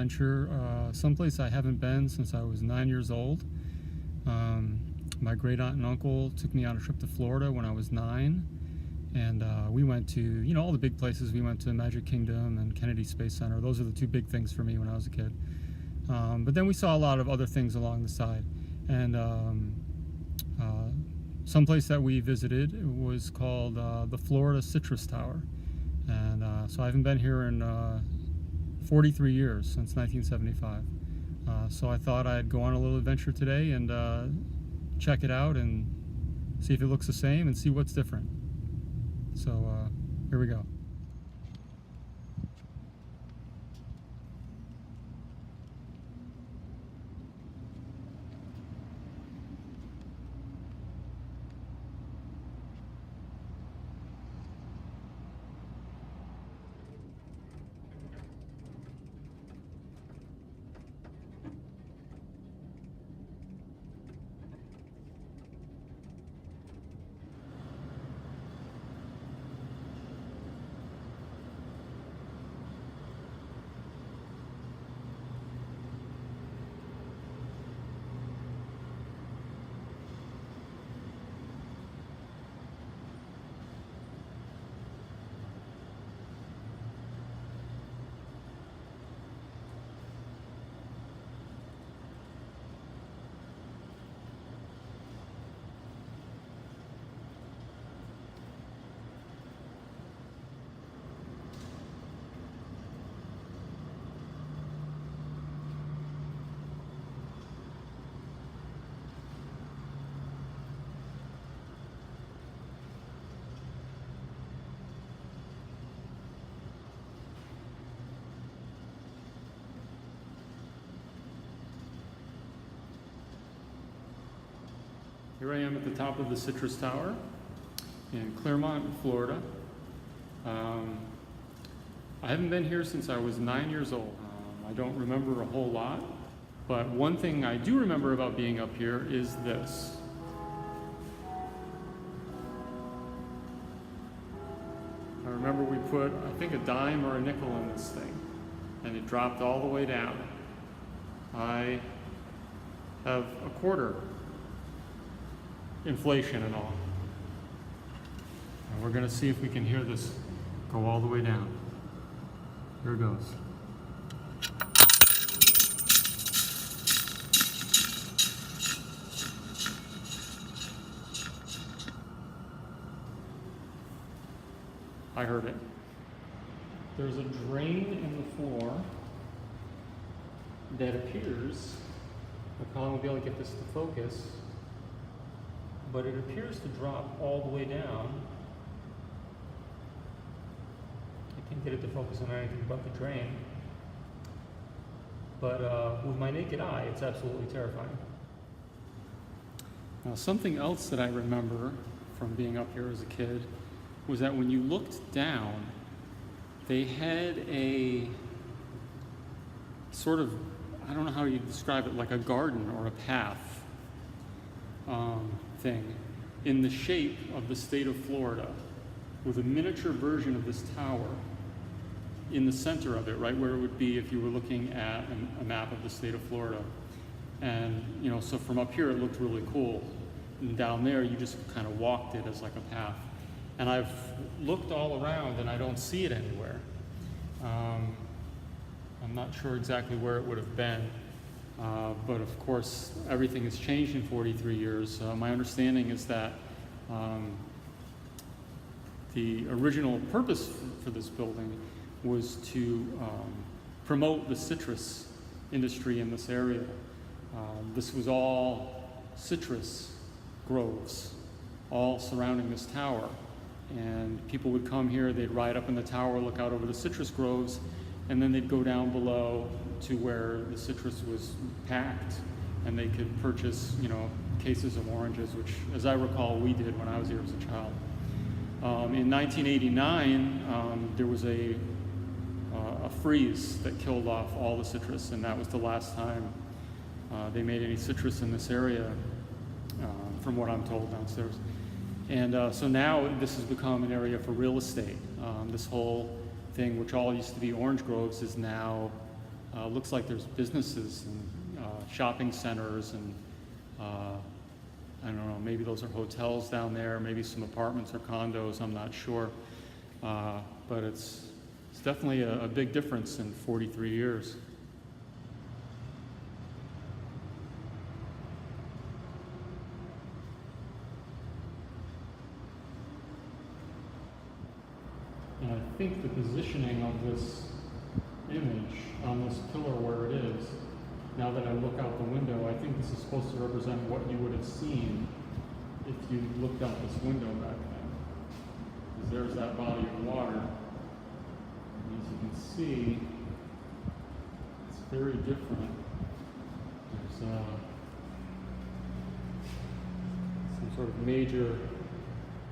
adventure, someplace I haven't been since I was 9 years old. My great aunt and uncle took me on a trip to Florida when I was 9, and we went to, all the big places. We went to Magic Kingdom and Kennedy Space Center. Those are the two big things for me when I was a kid. But then we saw a lot of other things along the side, and someplace that we visited was called the Florida Citrus Tower, and so I haven't been here in 43 years, since 1975. So I thought I'd go on a little adventure today and check it out and see if it looks the same and see what's different. So here we go. Here I am at the top of the Citrus Tower in CLERMONT, Florida. I haven't been here since I was 9 years old. I don't remember a whole lot, but one thing I do remember about being up here is this. I remember we put, I think, a dime or a nickel in this thing, and it dropped all the way down. I have a quarter. Inflation and all. And we're going to see if we can hear this go all the way down. Here it goes. I heard it. There's a drain in the floor that appears, I probably won't be able to get this to focus, but it appears to drop all the way down. I can't get it to focus on anything but the drain. But with my naked eye, it's absolutely terrifying. Now, something else that I remember from being up here as a kid was that when you looked down, they had a sort of, I don't know how you describe it, like a garden or a path thing in the shape of the state of Florida, with a miniature version of this tower in the center of it, right where it would be if you were looking at a map of the state of Florida. And so from up here it looked really cool, and down there you just kind of walked it as like a path. And I've looked all around and I don't see it anywhere. I'm not sure exactly where it would have been. But of course, everything has changed in 43 years. My understanding is that the original purpose for this building was to promote the citrus industry in this area. This was all citrus groves, all surrounding this tower. And people would come here, they'd ride up in the tower, look out over the citrus groves, and then they'd go down below to where the citrus was packed, and they could purchase, cases of oranges, which, as I recall, we did when I was here as a child. In 1989, there was a freeze that killed off all the citrus, and that was the last time they made any citrus in this area, from what I'm told downstairs. And so now this has become an area for real estate. This whole thing, which all used to be orange groves, is now Looks like there's businesses and shopping centers and I don't know, maybe those are hotels down there, maybe some apartments or condos, I'm not sure. But it's definitely a big difference in 43 years. And I think the positioning of this image on this pillar where it is, now that I look out the window, I think this is supposed to represent what you would have seen if you looked out this window back then. Because there's that body of water. And as you can see, it's very different. There's some sort of major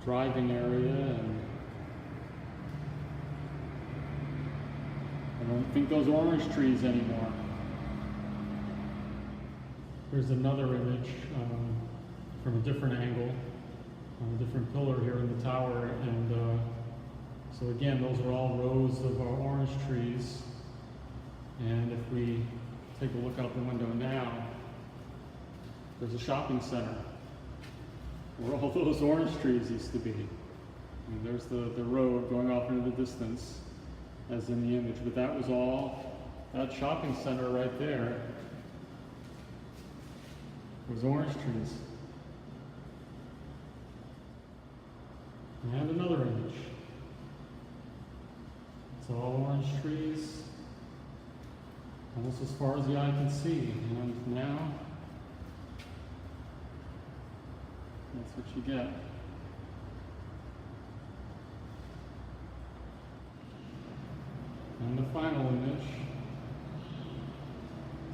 driving area, and I don't think those orange trees anymore. Here's another image from a different angle, on a different pillar here in the tower, and so again, those are all rows of orange trees. And if we take a look out the window now, there's a shopping center where all those orange trees used to be. And there's the road going off into the distance, as in the image, but that was all, that shopping center right there was orange trees. And another image. It's all orange trees, almost as far as the eye can see. And now, that's what you get. And the final image,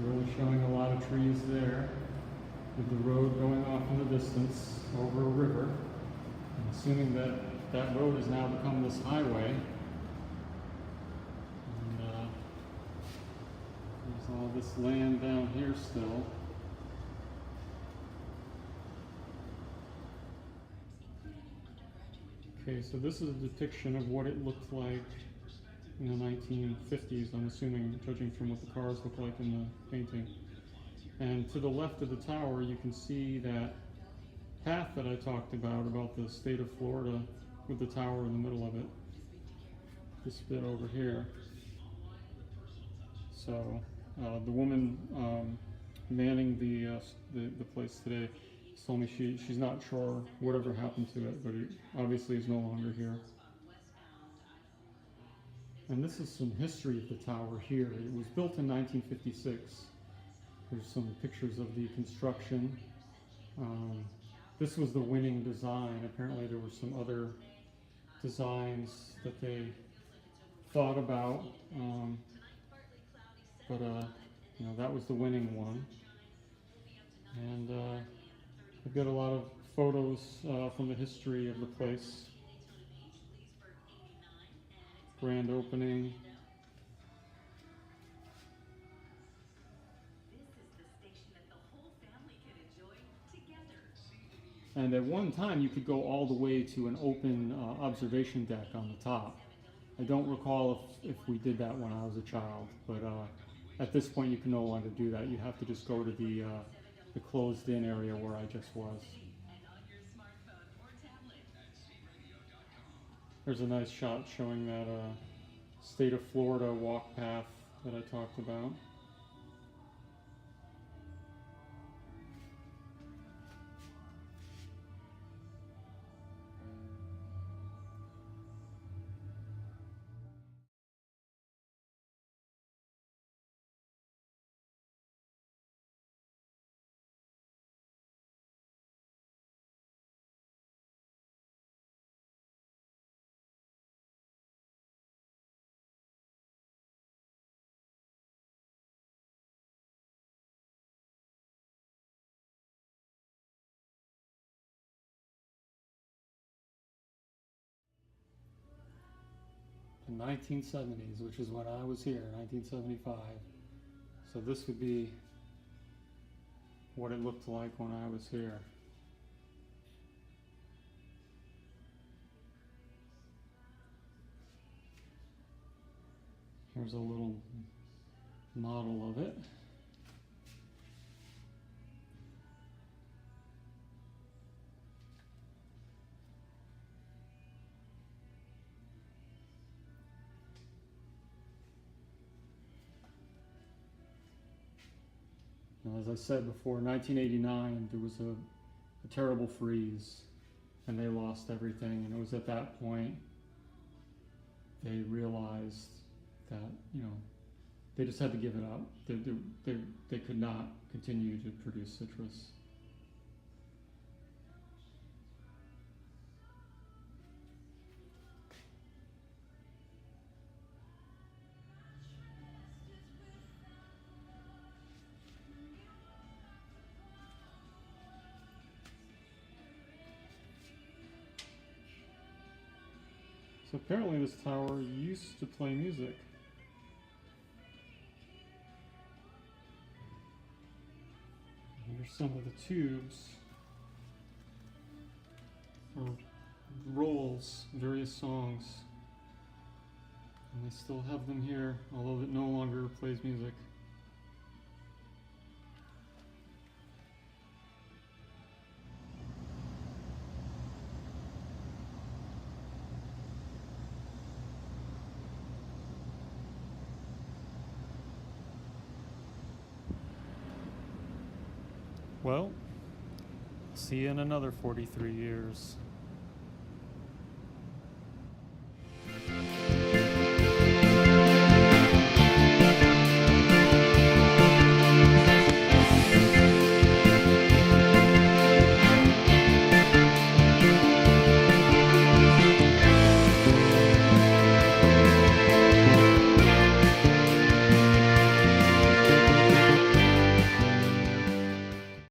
really showing a lot of trees there, with the road going off in the distance over a river. I'm assuming that that road has now become this highway. And there's all this land down here still. Okay, so this is a depiction of what it looked like in the 1950s, I'm assuming, judging from what the cars look like in the painting. And to the left of the tower, you can see that path that I talked about the state of Florida, with the tower in the middle of it. This bit over here. So the woman manning the place today told me she's not sure whatever happened to it, but it obviously is no longer here. And this is some history of the tower here. It was built in 1956. There's some pictures of the construction. This was the winning design. Apparently there were some other designs that they thought about, but you know, that was the winning one. And I've got a lot of photos from the history of the place. Grand opening. And at one time, you could go all the way to an open observation deck on the top. I don't recall if we did that when I was a child, but at this point, you can no longer do that. You have to just go to the closed-in area where I just was. There's a nice shot showing that state of Florida walk path that I talked about. The 1970s, which is when I was here, 1975. So this would be what it looked like when I was here. Here's a little model of it. Now, as I said before, 1989, there was a terrible freeze and they lost everything. And it was at that point they realized that, you know, they just had to give it up. They could not continue to produce citrus. So apparently this tower used to play music. Here's some of the tubes or rolls, various songs. And they still have them here, although it no longer plays music. Well, see you in another 43 years.